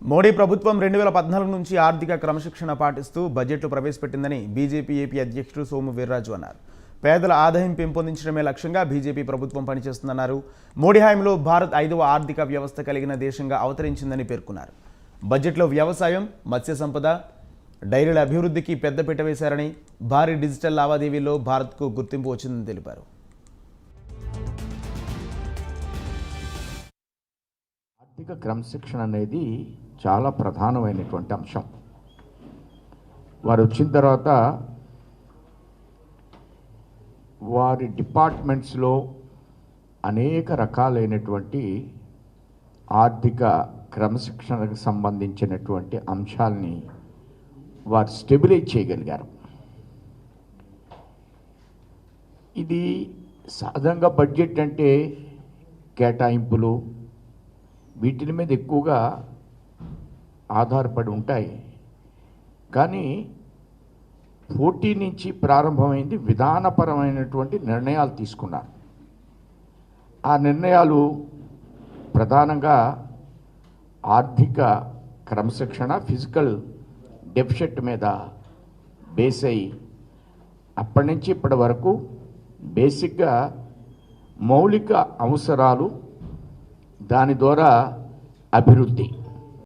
మోడీ ప్రభుత్వం 2014 నుంచి ఆర్థిక క్రమశిక్షణ పాటిస్తూ బడ్జెట్లు ప్రవేశపెట్టిందని బీజేపీ ఏపీ అధ్యక్షుడు సోము వీర్రాజు అన్నారు. పేదల ఆదాయం పెంపొందించడమే లక్ష్యంగా బీజేపీ ప్రభుత్వం పనిచేస్తుందన్నారు. మోడీ హయాంలో భారత్ 5వ ఆర్థిక వ్యవస్థ కలిగిన దేశంగా అవతరించిందని పేర్కొన్నారు. బడ్జెట్లో వ్యవసాయం, మత్స్య సంపద, డైరీల అభివృద్ధికి పెద్దపీట వేశారని, భారీ డిజిటల్ లావాదేవీల్లో భారత్కు గుర్తింపు వచ్చిందని తెలిపారు. ఆర్థిక క్రమశిక్షణ అనేది చాలా ప్రధానమైనటువంటి అంశం. వారు వచ్చిన తర్వాత వారి డిపార్ట్మెంట్స్లో అనేక రకాలైనటువంటి ఆర్థిక క్రమశిక్షణకు సంబంధించినటువంటి అంశాలని వారు స్టెబిలైజ్ చేయగలిగారు. ఇది సాధారణంగా బడ్జెట్ అంటే కేటాయింపులు వీటి మీద ఎక్కువగా ఆధారపడి ఉంటాయి. కానీ పోటీ నుంచి ప్రారంభమైంది విధానపరమైనటువంటి నిర్ణయాలు తీసుకున్నారు. ఆ నిర్ణయాలు ప్రధానంగా ఆర్థిక క్రమశిక్షణ, ఫిజికల్ డెఫిసిట్ మీద బేస్ అయ్యి అప్పటి నుంచి ఇప్పటి వరకు బేసిక్గా మౌలిక అవసరాలు, దాని ద్వారా అభివృద్ధి